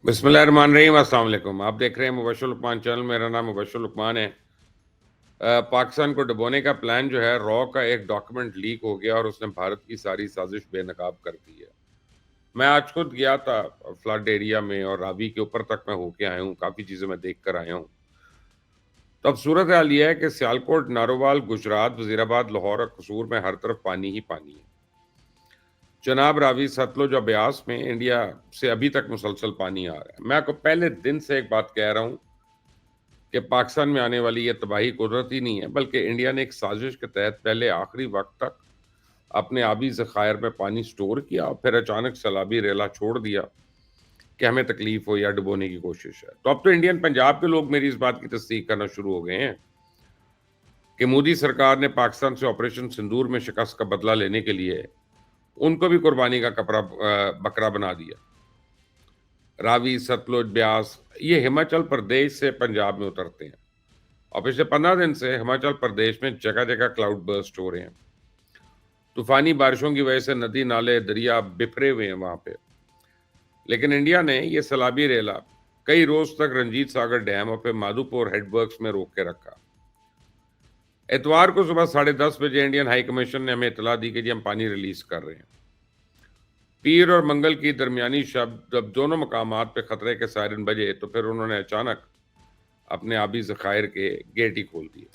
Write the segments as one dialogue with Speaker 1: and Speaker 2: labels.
Speaker 1: बिस्मिल्लाहिर्रहमानिर्रहीम, अस्सलाम वालेकुम। आप देख रहे हैं मुबश्शिर लुकमान चैनल। मेरा नाम मुबश्शिर लुकमान है। पाकिस्तान को डुबोने का प्लान जो है, रॉ का एक डॉक्यूमेंट लीक हो गया और उसने भारत की सारी साजिश बेनकाब कर दी है। मैं आज खुद गया था फ्लड एरिया में और रावी के ऊपर तक मैं होके आया हूँ, काफ़ी चीज़ें मैं देख कर आया हूँ। तो अब सूरत हाल ये है कि सियालकोट, नारोवाल, गुजरात, वजीराबाद, लाहौर और कसूर में हर तरफ पानी ही पानी है। चनाब, रावी, सतलुज और ब्यास में इंडिया से अभी तक मुसलसल पानी आ रहा है। मैं आपको पहले दिन से एक बात कह रहा हूँ कि पाकिस्तान में आने वाली ये तबाही कुदरती नहीं है, बल्कि इंडिया ने एक साजिश के तहत पहले आखिरी वक्त तक अपने आबी ज़खायर में पानी स्टोर किया और फिर अचानक सैलाबी रेला छोड़ दिया कि हमें तकलीफ हो या डुबोने की कोशिश है। तो अब तो इंडियन पंजाब के लोग मेरी इस बात की तस्दीक करना शुरू हो गए हैं कि मोदी सरकार ने पाकिस्तान से ऑपरेशन सिंदूर में शिकस्त का बदला लेने के लिए उनको भी कुर्बानी का बकरा बना दिया। रावी, सतलुज, ब्यास ये हिमाचल प्रदेश से पंजाब में उतरते हैं और पिछले 15 दिन से हिमाचल प्रदेश में जगह जगह क्लाउड बर्स्ट हो रहे हैं। तूफानी बारिशों की वजह से नदी, नाले, दरिया बिखरे हुए हैं वहां पे। लेकिन इंडिया ने ये सैलाबी रेला कई रोज तक रंजीत सागर डैम और फिर माधोपुर हेडवर्क्स में रोक के रखा। इतवार को सुबह 10:30 बजे इंडियन हाई कमीशन ने हमें इतला दी कि जी हम पानी रिलीज कर रहे हैं। पीर और मंगल की दरमियानी शब जब दोनों मकामात पे खतरे के सायरन बजे तो फिर उन्होंने अचानक अपने आबी ज़खायर के गेट ही खोल दिए।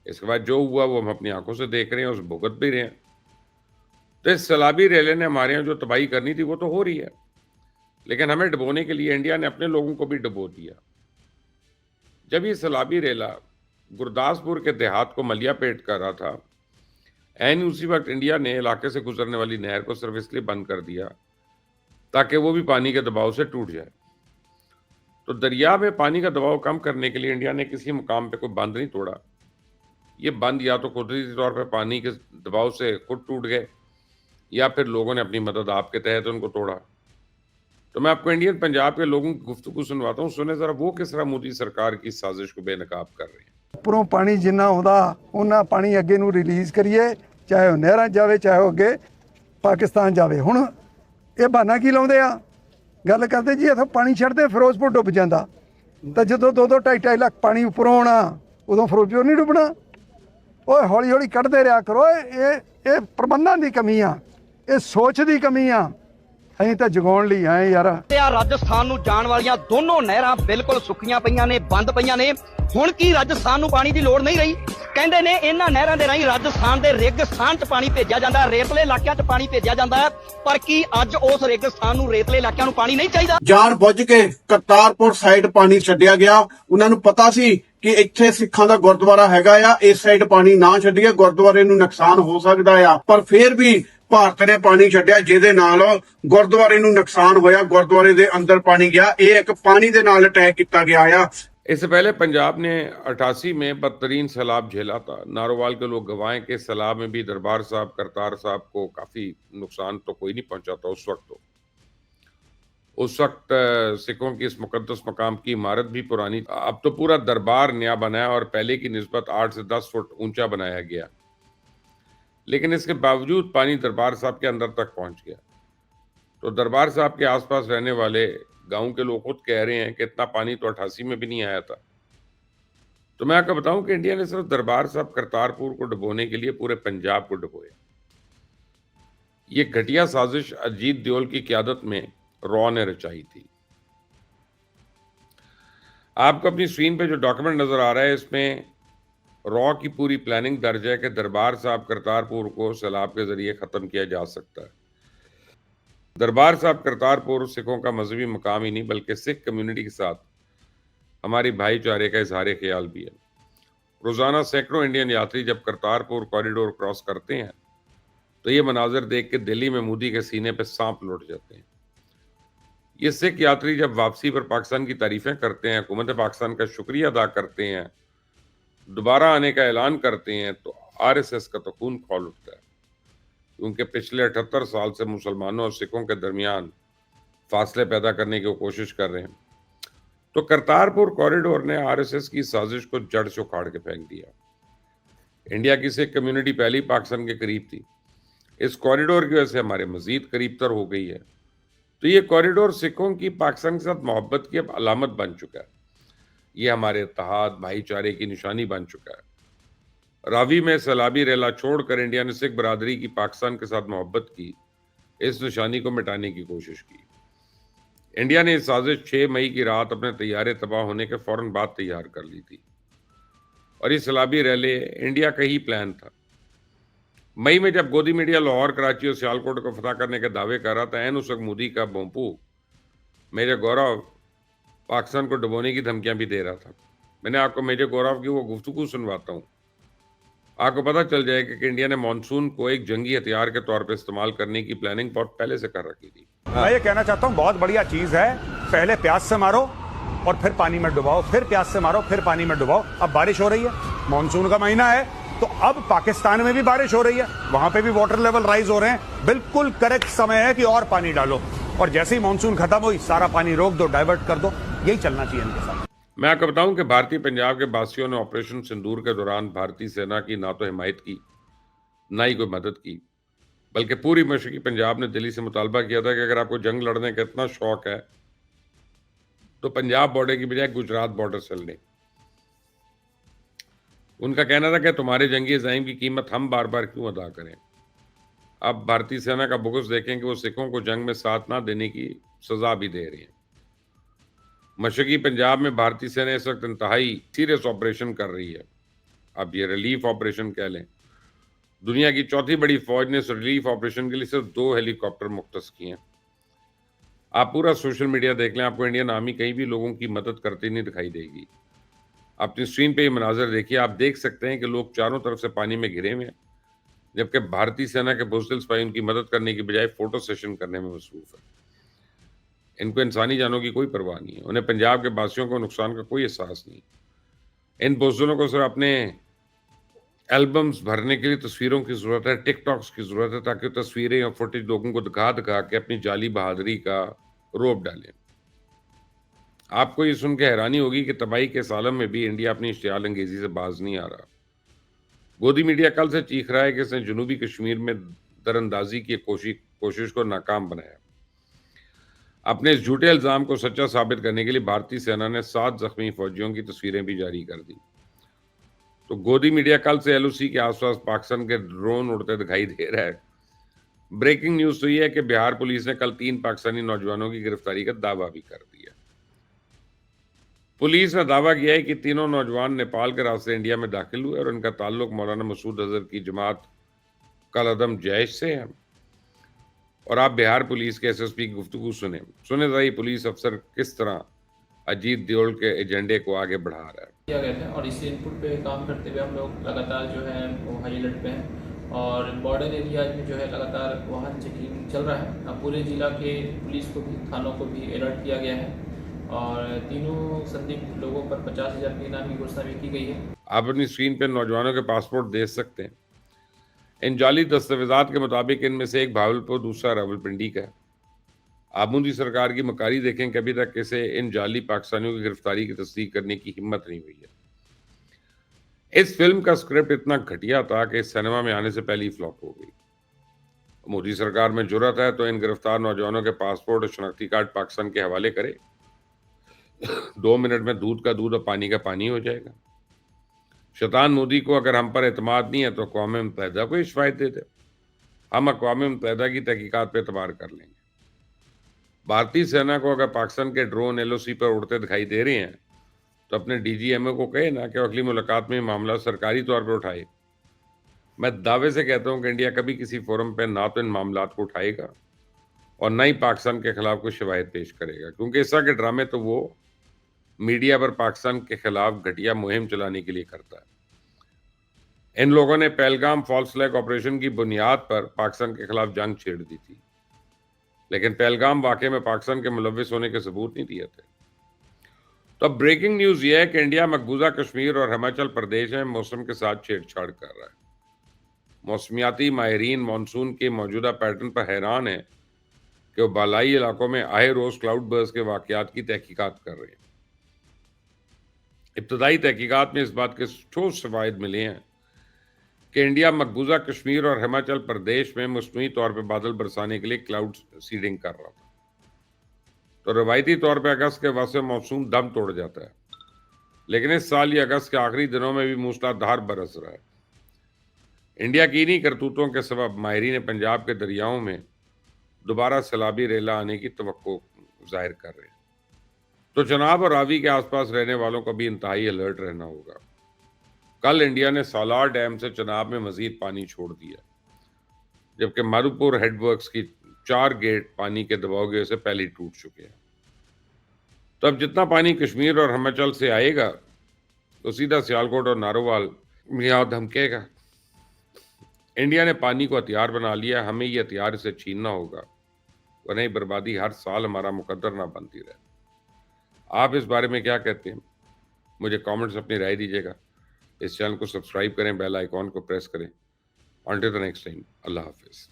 Speaker 1: इसके बाद जो हुआ वो हम अपनी आंखों से देख रहे हैं, उस भुगत भी रहे हैं। तो इस सैलाबी रेले ने हमारे यहाँ जो तबाही करनी थी वो तो हो रही है, लेकिन हमें डुबोने के लिए इंडिया ने अपने लोगों को भी डुबो दिया। जब ये सैलाबी रेला गुरदासपुर के देहात को मलिया पेट कर रहा था, ऐन उसी वक्त इंडिया ने इलाके से गुजरने वाली नहर को सिर्फ इसलिए बंद कर दिया ताकि वो भी पानी के दबाव से टूट जाए। तो दरिया में पानी का दबाव कम करने के लिए इंडिया ने किसी मुकाम पे कोई बंद नहीं तोड़ा। ये बंद या तो कुदरती तौर पे पानी के दबाव से खुद टूट गए या फिर लोगों ने अपनी मदद आपके तहत उनको तोड़ा। तो मैं आपको इंडियन पंजाब के लोगों की गुफ्तगू सुनवाता हूँ, सुने जरा वो किस तरह मोदी सरकार की साजिश को बेनकाब कर रहे हैं।
Speaker 2: ਉੱਪਰੋਂ ਪਾਣੀ ਜਿੰਨਾ ਆਉਂਦਾ ਉਹਨਾਂ ਪਾਣੀ ਅੱਗੇ ਨੂੰ ਰਿਲੀਜ਼ ਕਰੀਏ, ਚਾਹੇ ਉਹ ਨਹਿਰਾਂ 'ਚ ਜਾਵੇ ਚਾਹੇ ਉਹ ਅੱਗੇ ਪਾਕਿਸਤਾਨ ਜਾਵੇ। ਹੁਣ ਇਹ ਬਹਾਨਾ ਕੀ ਲਾਉਂਦੇ ਆ, ਗੱਲ ਕਰਦੇ ਜੀ ਇੱਥੋਂ ਪਾਣੀ ਛੱਡਦੇ ਫਿਰੋਜ਼ਪੁਰ ਡੁੱਬ ਜਾਂਦਾ, ਤਾਂ ਜਦੋਂ 2-2 2.5 ਲੱਖ ਪਾਣੀ ਉੱਪਰੋਂ ਆਉਣਾ ਉਦੋਂ ਫਿਰੋਜ਼ਪੁਰ ਨਹੀਂ ਡੁੱਬਣਾ। ਓਏ ਹੌਲੀ ਹੌਲੀ ਕੱਢਦੇ ਰਿਹਾ ਕਰੋ। ਇਹ ਪ੍ਰਬੰਧਾਂ ਦੀ ਕਮੀ ਆ, ਇਹ ਸੋਚ ਦੀ ਕਮੀ ਆ। ਅਸੀਂ ਤਾਂ ਜਗਾਉਣ ਲਈ ਆਏ ਯਾਰ।
Speaker 3: ਰਾਜਸਥਾਨ ਨੂੰ ਜਾਣ ਵਾਲੀਆਂ ਦੋਨੋਂ ਨਹਿਰਾਂ ਬਿਲਕੁਲ ਸੁੱਕੀਆਂ ਪਈਆਂ ਨੇ, ਬੰਦ ਪਈਆਂ ਨੇ। ਹੁਣ ਕੀ ਰਾਜਸਥਾਨ ਨੂੰ ਪਾਣੀ ਦੀ ਲੋੜ ਨਹੀਂ ਰਹੀ? ਕਹਿੰਦੇ ਨੇ ਇਹਨਾਂ ਨਹਿਰਾਂ ਦੇ ਰਾਹੀਂ ਰਾਜਸਥਾਨ ਦੇ ਰੇਗਿਸਤਾਨ 'ਚ ਪਾਣੀ ਭੇਜਿਆ ਜਾਂਦਾ, ਰੇਤਲੇ ਇਲਾਕਿਆਂ 'ਚ ਪਾਣੀ ਭੇਜਿਆ ਜਾਂਦਾ ਹੈ। ਪਰ ਕੀ ਅੱਜ ਉਸ ਰੇਗਿਸਤਾਨ ਨੂੰ, ਰੇਤਲੇ ਇਲਾਕਿਆਂ ਨੂੰ ਪਾਣੀ ਨਹੀਂ ਚਾਹੀਦਾ?
Speaker 4: ਜਾਣ ਬੁੱਝ ਕੇ ਕਰਤਾਰਪੁਰ ਸਾਈਡ ਪਾਣੀ ਛੱਡਿਆ ਗਿਆ। ਉਹਨਾਂ ਨੂੰ ਪਤਾ ਸੀ ਕਿ ਇੱਥੇ ਸਿੱਖਾਂ ਦਾ ਗੁਰਦੁਆਰਾ ਹੈਗਾ ਆ, ਇਸ ਸਾਈਡ ਪਾਣੀ ਨਾ ਛੱਡੀਏ, ਗੁਰਦੁਆਰੇ ਨੂੰ ਨੁਕਸਾਨ ਹੋ ਸਕਦਾ ਆ। ਪਰ ਫਿਰ ਵੀ ਭਾਰਤ ਨੇ ਪਾਣੀ ਛੱਡਿਆ, ਜਿਹਦੇ ਨਾਲ ਗੁਰਦੁਆਰੇ ਨੂੰ ਨੁਕਸਾਨ ਹੋਇਆ, ਗੁਰਦੁਆਰੇ ਦੇ ਅੰਦਰ ਪਾਣੀ ਗਿਆ। ਇਹ ਇੱਕ ਪਾਣੀ ਦੇ ਨਾਲ ਅਟੈਕ ਕੀਤਾ ਗਿਆ ਆ।
Speaker 1: इससे पहले पंजाब ने 88 में बदतरीन सैलाब झेला था। नारोवाल के लोग गवाएं कि सैलाब में भी दरबार साहब, करतार साहब को काफी नुकसान तो कोई नहीं पहुंचा था उस वक्त। उस वक्त सिखों की इस मुकद्दस मकाम की इमारत भी पुरानी, अब तो पूरा दरबार नया बनाया और पहले की निस्बत 8 से 10 फुट ऊंचा बनाया गया। लेकिन इसके बावजूद पानी दरबार साहब के अंदर तक पहुंच गया। तो दरबार साहब के आसपास रहने वाले गांव के लोग खुद कह रहे हैं कि इतना पानी तो 88 में भी नहीं आया था। तो मैं आपको बताऊं कि इंडिया ने सिर्फ दरबार साहब, करतारपुर को डुबोने के लिए पूरे पंजाब को डुबोया। ये घटिया साजिश अजीत दियोल की क़यादत में रॉ ने रचाई थी। आपको अपनी स्क्रीन पे जो डॉक्यूमेंट नजर आ रहा है, इसमें रॉ की पूरी प्लानिंग दर्ज है कि दरबार साहब, करतारपुर को सैलाब के जरिए खत्म किया जा सकता है। दरबार साहब, करतारपुर सिखों का मजहबी मकाम ही नहीं बल्कि सिख कम्युनिटी के साथ हमारी भाईचारे का इजहार ख्याल भी है। रोजाना सैकड़ों इंडियन यात्री जब करतारपुर कॉरिडोर क्रॉस करते हैं तो ये मनाजिर देख के दिल्ली में मोदी के सीने पे सांप लौट जाते हैं। ये सिख यात्री जब वापसी पर पाकिस्तान की तारीफें करते हैं, हुकूमत पाकिस्तान का शुक्रिया अदा करते हैं, दोबारा आने का ऐलान करते हैं, तो आरएसएस का तो खून खौल उठता है, क्योंकि पिछले 78 साल से मुसलमानों और सिखों के दरमियान फासले पैदा करने की वो कोशिश कर रहे हैं। तो करतारपुर कॉरिडोर ने आरएसएस की साजिश को जड़ से उखाड़ के फेंक दिया। इंडिया की सिख कम्युनिटी पहले ही पाकिस्तान के करीब थी, इस कॉरिडोर की वजह से हमारे मजीद करीब तर हो गई है। तो ये कॉरिडोर सिखों की पाकिस्तान के साथ मोहब्बत की अब अलामत बन चुका है। ये हमारे इत्तेहाद, भाईचारे की निशानी बन चुका है। रावी में सैलाबी रेला छोड़कर इंडिया ने सिख बरादरी की पाकिस्तान के साथ मोहब्बत की इस निशानी को मिटाने की कोशिश की। इंडिया ने इस साजिश 6 मई की रात अपने तैयारे तबाह होने के फौरन बाद तैयार कर ली थी और ये सैलाबी रैली इंडिया का ही प्लान था। मई में जब गोदी मीडिया लाहौर, कराची और सियालकोट को फतह करने के दावे कर रहा था, ऐन उस वक्त मोदी का भोंपू मेजर गौरव पाकिस्तान को डुबोने की धमकियां भी दे रहा था। मैंने आपको मेजर गौरव की वो गुफ्तगू सुनवाता हूं, आपको पता चल जाएगा कि इंडिया ने मानसून को एक जंगी हथियार के तौर पर इस्तेमाल करने की प्लानिंग बहुत पहले से कर रखी थी।
Speaker 5: मैं ये कहना चाहता हूं, बहुत बढ़िया चीज है। पहले प्यास से मारो और फिर पानी में डुबाओ, फिर प्यास से मारो, फिर पानी में डुबाओ। अब बारिश हो रही है, मानसून का महीना है, तो अब पाकिस्तान में भी बारिश हो रही है, वहां पे भी वाटर लेवल राइज हो रहे हैं। बिल्कुल करेक्ट समय है कि और पानी डालो, और जैसे ही मानसून खत्म हुई सारा पानी रोक दो, डाइवर्ट कर दो। यही चलना चाहिए इनके साथ।
Speaker 1: मैं आपको बताऊं कि भारतीय पंजाब के बासियों ने ऑपरेशन सिंदूर के दौरान भारतीय सेना की ना तो हिमायत की, ना ही कोई मदद की, बल्कि पूरी मशरकी पंजाब ने दिल्ली से मुतालबा किया था कि अगर आपको जंग लड़ने का इतना शौक है तो पंजाब बॉर्डर की बजाय गुजरात बॉर्डर से लड़ें। उनका कहना था कि तुम्हारे जंगी अज़ाइम की कीमत हम बार बार क्यों अदा करें। अब भारतीय सेना का बुग़्ज़ देखें कि वो सिखों को जंग में साथ ना देने की सजा भी दे रही है। मशरकी पंजाब में भारतीय सेना इस वक्त इंतहाई सीरियस ऑपरेशन कर रही है। अब ये रिलीफ ऑपरेशन कह लें। दुनिया की चौथी बड़ी फौज ने इस रिलीफ ऑपरेशन के लिए सिर्फ 2 हेलीकॉप्टर मुख्तस किए हैं। आप पूरा सोशल मीडिया देख लें, आपको इंडियन आर्मी कहीं भी लोगों की मदद करती नहीं दिखाई देगी। अपनी स्क्रीन पे ये मनाजर देखिए, आप देख सकते हैं कि लोग चारों तरफ से पानी में घिरे हुए हैं, जबकि भारतीय सेना के बुज़दिल सिपाही उनकी मदद करने की बजाय फोटो सेशन करने में मसरूफ है। इनको इंसानी जानों की कोई परवाह नहीं है, उन्हें पंजाब के बासियों को नुकसान का कोई एहसास नहीं। इन बुज़दिलों को सिर्फ अपने एल्बम्स भरने के लिए तस्वीरों की ज़रूरत है, टिकटॉक्स की ज़रूरत है, ताकि तस्वीरें और फुटेज लोगों को दिखा दिखा के अपनी जाली बहादुरी का रोब डालें। आपको ये सुन के हैरानी होगी कि तबाही के इस आलम में भी इंडिया अपनी इश्तियाल अंगेजी से बाज नहीं आ रहा। गोदी मीडिया कल से चीख रहा है कि इसने जनूबी कश्मीर में दरअंदाजी की कोशिश को नाकाम बनाया। अपने इस झूठे इल्ज़ाम को सच्चा साबित करने के लिए भारतीय सेना ने 7 जख्मी फौजियों की तस्वीरें भी जारी कर दी। तो गोदी मीडिया कल से LOC के आसपास पाकिस्तान के ड्रोन उड़ते दिखाई दे रहा है। ब्रेकिंग न्यूज़ तो यह है कि बिहार पुलिस ने कल 3 पाकिस्तानी नौजवानों की गिरफ्तारी का दावा भी कर दिया। पुलिस ने दावा किया है कि तीनों नौजवान नेपाल के रास्ते इंडिया में दाखिल हुए और उनका ताल्लुक मौलाना मसूद अजहर की जमात कल अदम जैश से है। और आप बिहार पुलिस के SSP की गुफ्तगू सुने जरा ये पुलिस अफसर किस तरह अजीत दियोल के एजेंडे को आगे बढ़ा रहा है।
Speaker 6: किया गया था और इसी इनपुट पे काम करते हुए हम लोग लगातार जो है वो हाई अलर्ट पे हैं और बॉर्डर एरियाज में जो है लगातार वाहन चेकिंग चल रहा है। अब पूरे जिला के पुलिस को भी, थानों को भी अलर्ट किया गया है और तीनों संदिग्ध लोगों पर 50,000 की इनामी घोषणा भी की गई है।
Speaker 1: आप अपनी स्क्रीन पर नौजवानों के पासपोर्ट देख सकते हैं। इन जाली दस्तावेजात के मुताबिक इनमें से एक भावलपुर, दूसरा रावलपिंडी का है। आप मोदी सरकार की मकारी देखें कि अभी तक किसे इन जाली पाकिस्तानियों की गिरफ्तारी की तस्दीक करने की हिम्मत नहीं हुई है। इस फिल्म का स्क्रिप्ट इतना घटिया था कि सिनेमा में आने से पहले ही फ्लॉप हो गई। मोदी सरकार में जुर्रत है तो इन गिरफ्तार नौजवानों के पासपोर्ट और शनाख्ती कार्ड पाकिस्तान के हवाले करे। 2 मिनट में दूध का दूध और पानी का पानी हो जाएगा। शैतान मोदी को अगर हम पर एतमाद नहीं है तो अक़वाम मुत्तहिदा को शिकायत दे दे, हम अक़वाम मुत्तहिदा की तहकीकात पे एतबार कर लेंगे। भारतीय सेना को अगर पाकिस्तान के ड्रोन LOC पर उड़ते दिखाई दे रहे हैं तो अपने DGMO को कहे ना कि अगली मुलाकात में मामला सरकारी तौर पर उठाए। मैं दावे से कहता हूं कि इंडिया कभी किसी फोरम पर ना तो इन मामला को उठाएगा और ना ही पाकिस्तान के खिलाफ कोई शिकायत पेश करेगा, क्योंकि इस तरह के ड्रामे तो वो मीडिया पर पाकिस्तान के खिलाफ घटिया मुहिम चलाने के लिए करता है। इन लोगों ने पहलगाम फॉल्स फ्लैग ऑपरेशन की बुनियाद पर पाकिस्तान के खिलाफ जंग छेड़ दी थी, लेकिन पहलगाम वाकये में पाकिस्तान के मुलव्विस होने के सबूत नहीं दिए थे। तो अब ब्रेकिंग न्यूज यह है कि इंडिया मकबूजा कश्मीर और हिमाचल प्रदेश में मौसम के साथ छेड़छाड़ कर रहा है। मौसमियाती माहिरीन मानसून के मौजूदा पैटर्न पर हैरान है कि वो बालाई इलाकों में आए रोज क्लाउड बर्स्ट के वाकयात की तहकीकात कर रहे हैं। इब्तदाई तहकीकात में इस बात के ठोस शवाहिद मिले हैं कि इंडिया मकबूजा कश्मीर और हिमाचल प्रदेश में मसनूई तौर पर बादल बरसाने के लिए क्लाउड सीडिंग कर रहा था। तो रवायती तौर पे अगस्त के वक्त से मानसून दम तोड़ जाता है, लेकिन इस साल ये अगस्त के आखिरी दिनों में भी मूसलाधार बरस रहा है। इंडिया की इन्हीं करतूतों के सबब माहिरीन पंजाब के दरियाओं में दोबारा सैलाबी रेला आने की तवक्को जाहिर कर रहे हैं। तो चनाब और रावी के आसपास रहने वालों को भी इंतहाई अलर्ट रहना होगा। कल इंडिया ने सालार डैम से चनाब में मजीद पानी छोड़ दिया, जबकि माधुपुर हेडवर्क्स की 4 गेट पानी के दबाव की वजह से पहले ही टूट चुके हैं। तो अब जितना पानी कश्मीर और हिमाचल से आएगा तो सीधा सियालकोट और नारोवाल में यहाँ धमकेगा। इंडिया ने पानी को हथियार बना लिया, हमें ये हथियार से छीनना होगा, वरना ये बर्बादी हर साल हमारा मुकद्दर ना बनती रहे। आप इस बारे में क्या कहते हैं? मुझे कमेंट्स अपनी राय दीजिएगा। इस चैनल को सब्सक्राइब करें, बेल आइकॉन को प्रेस करें। Until the next time, Allah Hafiz.